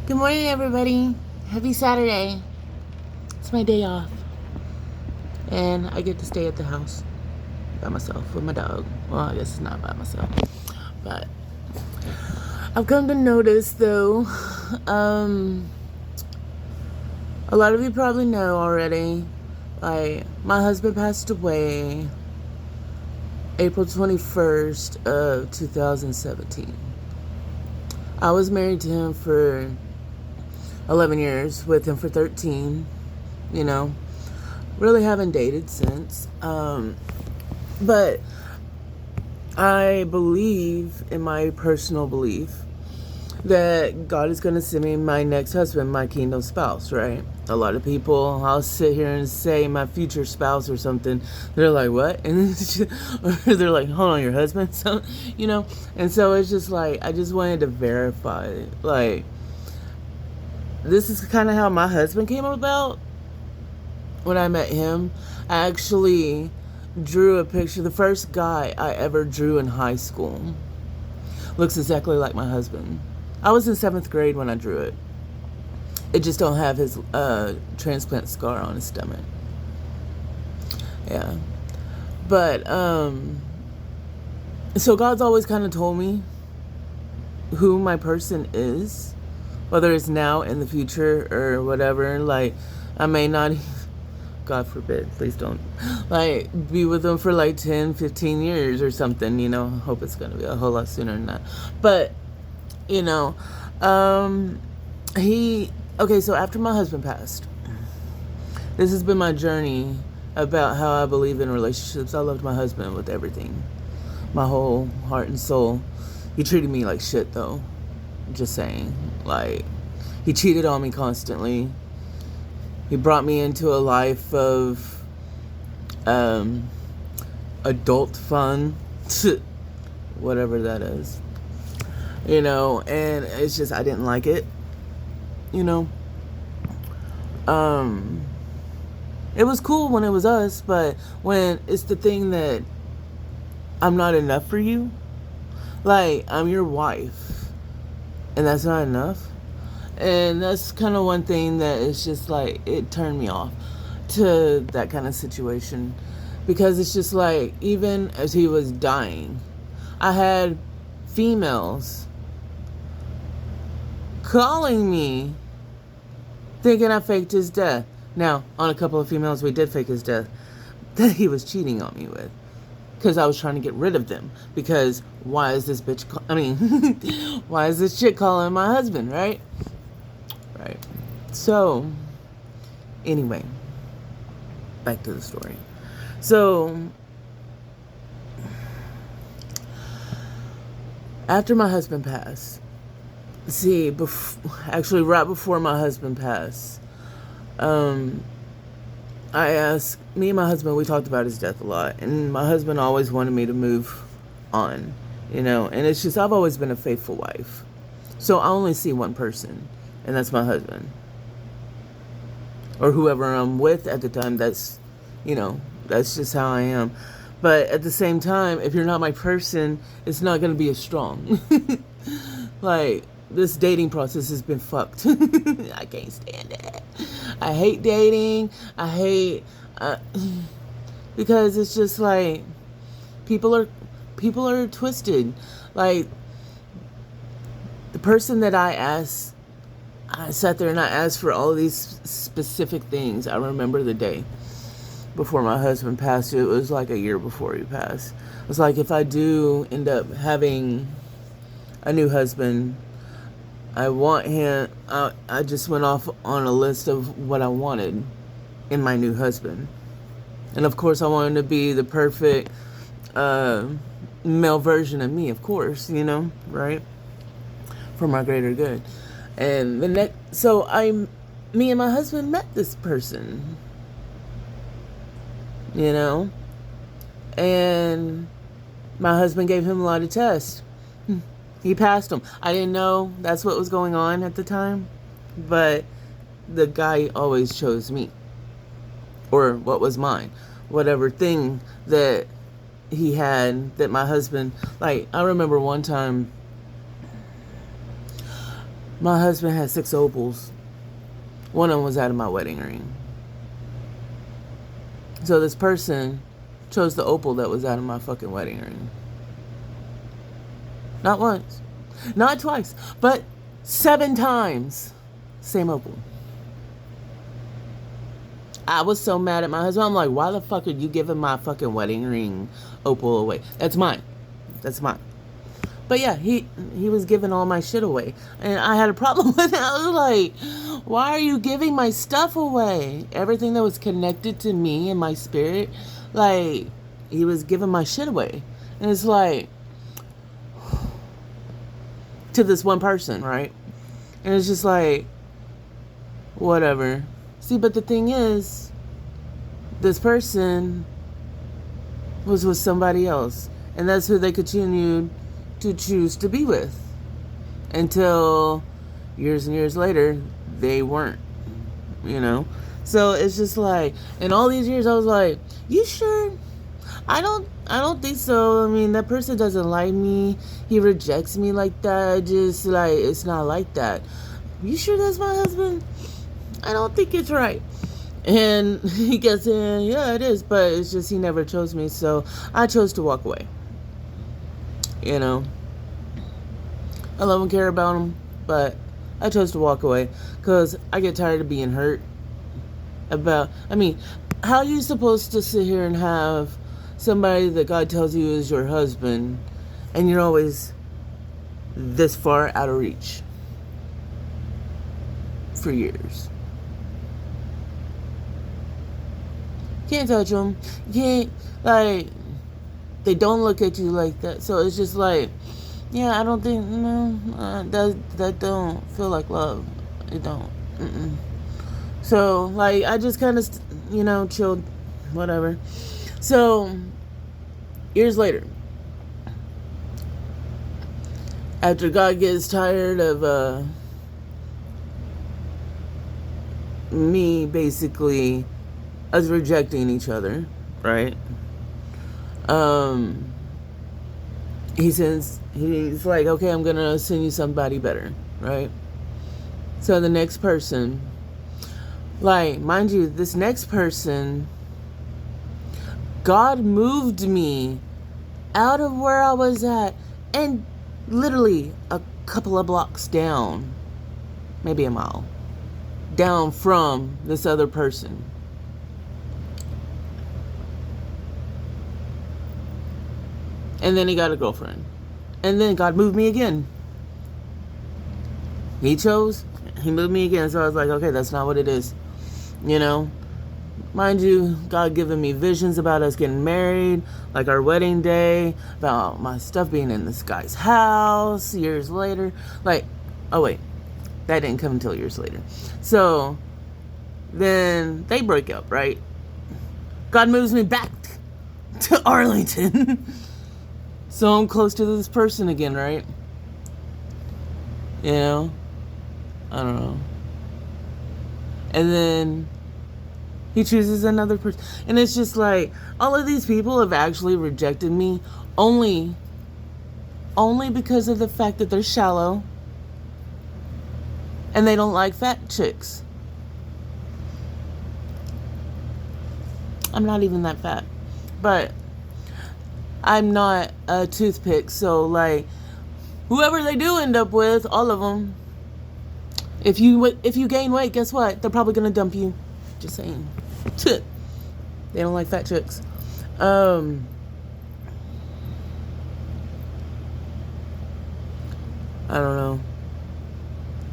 Good morning, everybody. Happy Saturday. It's my day off, and I get to stay at the house by myself with my dog. Well, I guess it's not by myself, but I've come to notice, though, um, a lot of you probably know already, like, my husband passed away April 21st of 2017. I was married to him for 11 years, with him for 13, you know. Really haven't dated since. But I believe, in my personal belief, that God is going to send me my next husband, my kingdom spouse, right? A lot of people, I'll sit here and say my future spouse or something. They're like, what? And or they're like, hold on, your husband? So, and so it's just like, I just wanted to verify, like, this is kind of how my husband came about. When I met him, I actually drew a picture. The first guy I ever drew in high school looks exactly like my husband. I was in 7th grade when I drew it. It just don't have his transplant scar on his stomach. Yeah. But, so God's always kind of told me who my person is, whether it's now, in the future, or whatever. Like, I may not, God forbid, please don't, like, be with them for like 10, 15 years or something, Hope it's going to be a whole lot sooner than that. But, okay, so after my husband passed, this has been my journey about how I believe in relationships. I loved my husband with everything, my whole heart and soul. He treated me like shit, though. Just saying. Like, he cheated on me constantly. He brought me into a life of adult fun, whatever that is, and it's just, I didn't like it, it was cool when it was us, but when it's the thing that I'm not enough for you, like, I'm your wife, and that's not enough. And that's kind of one thing that is just like, it turned me off to that kind of situation. Because it's just like, even as he was dying, I had females calling me thinking I faked his death. Now, on a couple of females, we did fake his death that he was cheating on me with. Because I was trying to get rid of them. Because why is this bitch, why is this chick calling my husband, right? Right. So, anyway, back to the story. So, after my husband passed, actually right before my husband passed, I asked, me and my husband, we talked about his death a lot, and my husband always wanted me to move on, and it's just, I've always been a faithful wife. So I only see one person, and that's my husband. Or whoever I'm with at the time, that's just how I am. But at the same time, if you're not my person, it's not going to be as strong. Like, this dating process has been fucked. I can't stand it. I hate dating. I hate, because it's just like, people are twisted. Like, the person that I sat there and I asked for all of these specific things. I remember the day before my husband passed. It was like a year before he passed. It was like, if I do end up having a new husband, I want him, I just went off on a list of what I wanted in my new husband. And of course, I wanted to be the perfect male version of me, of course, right? For my greater good. And me and my husband met this person, and my husband gave him a lot of tests. He passed them. I didn't know that's what was going on at the time, but the guy always chose me, or what was mine, whatever thing that he had that my husband, like, I remember one time My husband had 6 opals. One of them was out of my wedding ring. So this person chose the opal that was out of my fucking wedding ring. Not once, not twice, but 7 times. Same opal. I was so mad at my husband. I'm like, why the fuck are you giving my fucking wedding ring opal away? That's mine. That's mine. But yeah, he was giving all my shit away. And I had a problem with it. I was like, why are you giving my stuff away? Everything that was connected to me and my spirit, like, he was giving my shit away. And it's like, to this one person, right? And it's just like, whatever. See, but the thing is, this person was with somebody else. And that's who they continued to choose to be with. Until years and years later, they weren't. You know? So it's just like, in all these years, I was like, you sure? I don't think so. I mean, that person doesn't like me. He rejects me like that. Just like, it's not like that. You sure that's my husband? I don't think it's right. And he gets in, yeah, it is, but it's just he never chose me, so I chose to walk away. You know, I love and care about him, but I chose to walk away because I get tired of being hurt about, I mean, how are you supposed to sit here and have somebody that God tells you is your husband and you're always this far out of reach for years? Can't touch them. You can't, like, they don't look at you like that. So it's just like, yeah, I don't think, no, that don't feel like love. It don't. Mm-mm. So, like, I just kind of, you know, chilled, whatever. So, years later, after God gets tired of me basically us rejecting each other, right? He's like, okay, I'm gonna send you somebody better, right? So the next person, like, mind you, this next person, God moved me out of where I was at and literally a couple of blocks down, maybe a mile down from this other person. And then he got a girlfriend. And then God moved me again. He moved me again. So I was like, okay, that's not what it is. You know? Mind you, God giving me visions about us getting married, like our wedding day, about my stuff being in this guy's house years later. Like, oh wait, that didn't come until years later. So, then they break up, right? God moves me back to Arlington. So I'm close to this person again, right? You know? I don't know. And then he chooses another person. And it's just like, all of these people have actually rejected me only because of the fact that they're shallow and they don't like fat chicks. I'm not even that fat. But I'm not a toothpick, so like, whoever they do end up with, all of them, if you gain weight, guess what? They're probably gonna dump you. Just saying. They don't like fat chicks. I don't know.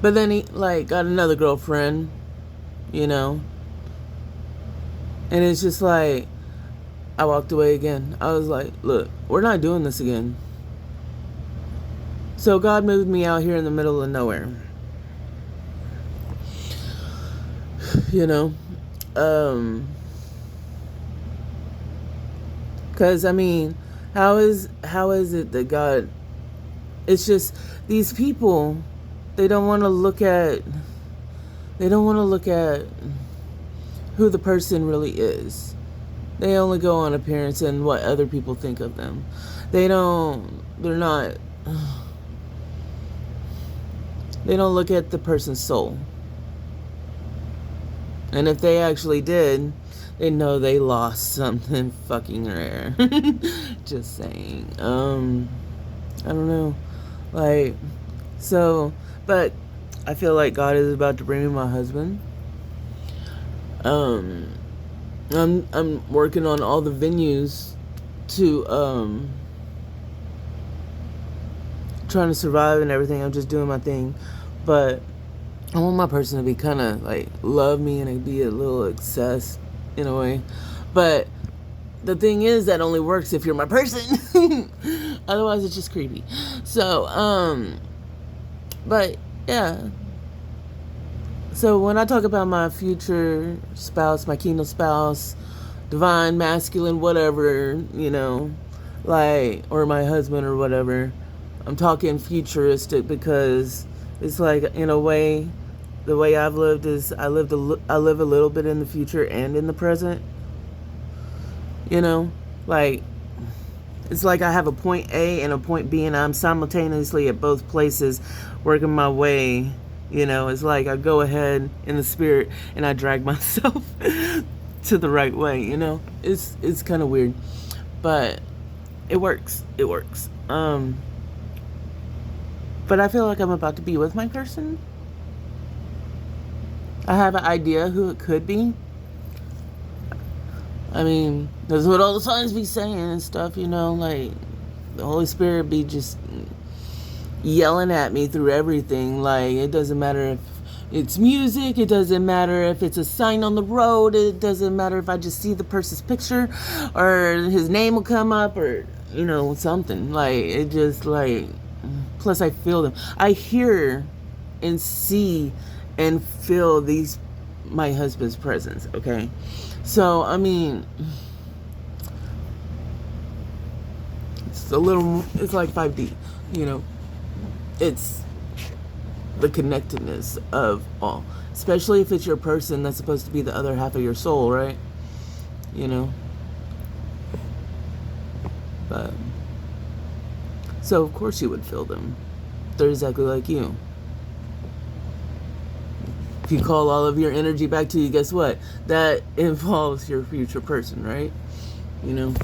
But then he like got another girlfriend, you know, and it's just like, I walked away again. I was like, look, we're not doing this again. So God moved me out here in the middle of nowhere. You know? Because, I mean, how is it that God... It's just, these people, they don't want to look at who the person really is. They only go on appearance and what other people think of them. They're not, They don't look at the person's soul. And if they actually did, they know they lost something fucking rare. Just saying. I don't know. Like, so, but I feel like God is about to bring me my husband. I'm working on all the venues to trying to survive and everything. I'm just doing my thing, but I want my person to be kind of like love me and be a little obsessed in a way. But the thing is, that only works if you're my person. Otherwise, it's just creepy. So, but yeah. So when I talk about my future spouse, my kingdom spouse, divine, masculine, whatever, you know, like, or my husband or whatever, I'm talking futuristic because it's like, in a way, the way I've lived is I live a little bit in the future and in the present. You know, like, it's like I have a point A and a point B, and I'm simultaneously at both places working my way. You know, it's like I go ahead in the spirit and I drag myself to the right way, you know? It's kind of weird, but it works. It works. But I feel like I'm about to be with my person. I have an idea who it could be. I mean, that's what all the signs be saying and stuff, you know, like the Holy Spirit be just yelling at me through everything. Like, it doesn't matter if it's music, it doesn't matter if it's a sign on the road, it doesn't matter if I just see the person's picture or his name will come up or, you know, something. Like, it just like, plus I feel them. I hear and see and feel my husband's presence, okay? So, I mean, it's like 5D, you know? It's the connectedness of all. Especially if it's your person that's supposed to be the other half of your soul, right? You know? But, so of course you would feel them. They're exactly like you. If you call all of your energy back to you, guess what? That involves your future person, right? You know?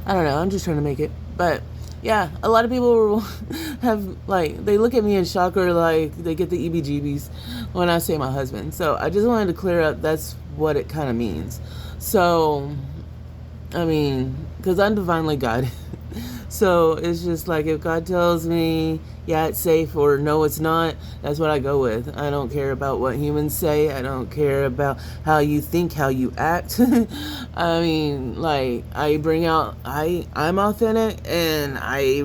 I don't know. I'm just trying to make it. But, yeah, a lot of people have, like, they look at me in shock or, like, they get the EBGBs when I say my husband. So, I just wanted to clear up that's what it kind of means. So, I mean, because I'm divinely guided. So, it's just like if God tells me, yeah, it's safe, or no, it's not, that's what I go with. I don't care about what humans say. I don't care about how you think, how you act. I mean, like, I bring out, I'm authentic, and I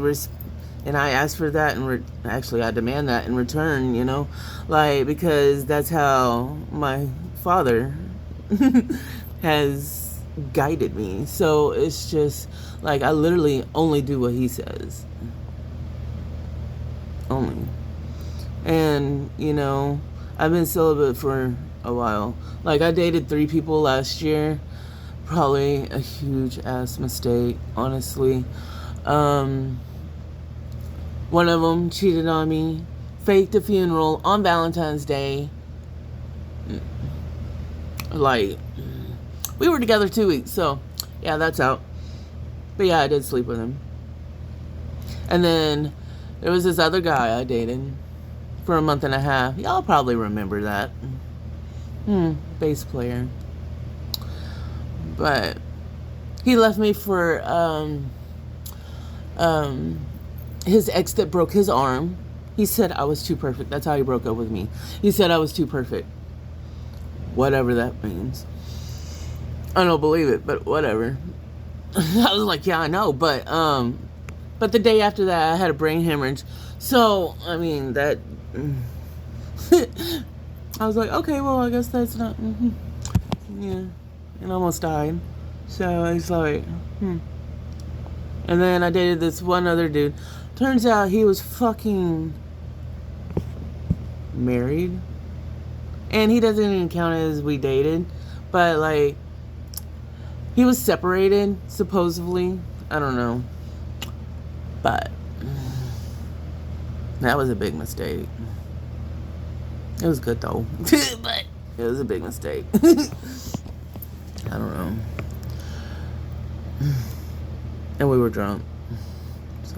ask for that, and actually, I demand that in return, you know? Like, because that's how my father has guided me. So, it's just, like, I literally only do what he says. Only. And, you know, I've been celibate for a while. Like, I dated 3 people last year. Probably a huge ass mistake, honestly. One of them cheated on me, faked a funeral on Valentine's Day. Like, we were together 2 weeks, so yeah, that's out. But yeah, I did sleep with him. And then there was this other guy I dated for a month and a half. Y'all probably remember that. Bass player. But he left me for his ex that broke his arm. He said I was too perfect. That's how he broke up with me. He said I was too perfect. Whatever that means. I don't believe it, but whatever. I was like, yeah, I know, but the day after that, I had a brain hemorrhage. So, I mean, that, I was like, okay, well, I guess that's not, yeah, and almost died. So, it's like, And then I dated this one other dude. Turns out he was fucking married. And he doesn't even count as we dated. But, like, he was separated, supposedly. I don't know. But that was a big mistake. It was good though. But it was a big mistake. I don't know. And we were drunk. So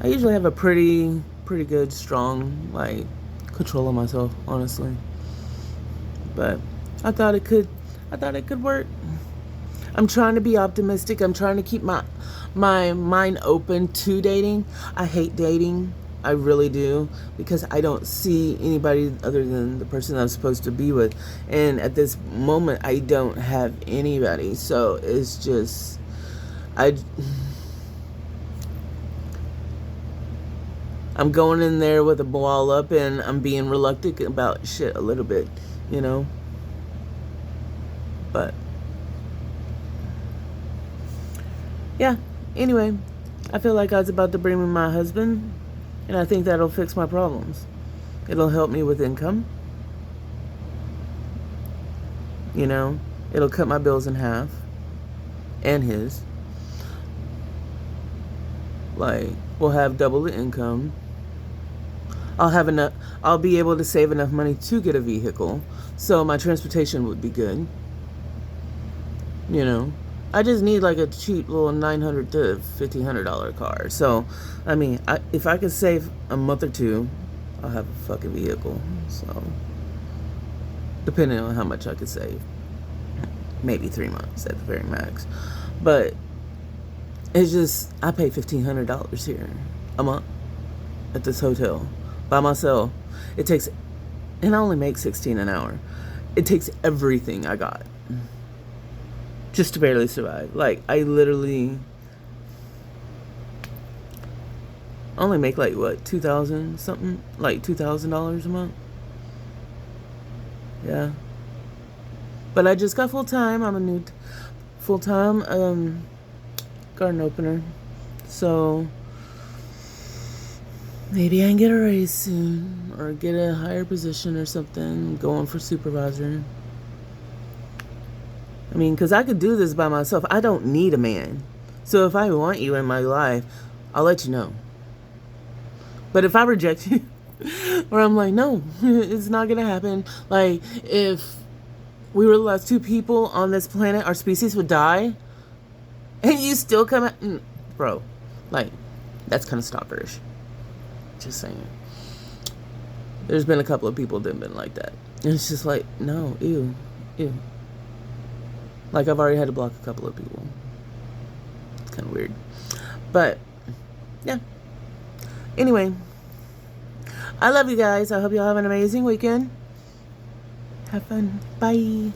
I usually have a pretty good, strong, like, control of myself, honestly. But I thought it could work. I'm trying to be optimistic. I'm trying to keep my mind open to dating. I hate dating. I really do, because I don't see anybody other than the person I'm supposed to be with. And at this moment, I don't have anybody. So it's just, I'm going in there with a wall up, and I'm being reluctant about shit a little bit, you know? But yeah, anyway, I feel like God's about to bring me my husband, and I think that'll fix my problems. It'll help me with income. You know, it'll cut my bills in half, and his. Like, we'll have double the income. I'll be able to save enough money to get a vehicle, so my transportation would be good. You know, I just need like a cheap little $900 to $1,500 car. So, I mean, if I could save a month or two, I'll have a fucking vehicle. So, depending on how much I could save, maybe 3 months at the very max. But it's just, I pay $1,500 here a month at this hotel by myself. And I only make $16 an hour. It takes everything I got just to barely survive. Like, I literally only make like what, $2,000 something, like $2,000 a month. Yeah, but I just got full time. I'm a new full time garden opener, so maybe I can get a raise soon, or get a higher position or something, going for supervisor. I mean, because I could do this by myself. I don't need a man. So if I want you in my life, I'll let you know. But if I reject you, or I'm like, no, it's not going to happen. Like, if we were the last two people on this planet, our species would die, and you still come out, bro, like, that's kind of stalkerish. Just saying. There's been a couple of people that have been like that. And it's just like, no, ew. Like, I've already had to block a couple of people. It's kind of weird. But, yeah. Anyway, I love you guys. I hope y'all have an amazing weekend. Have fun. Bye.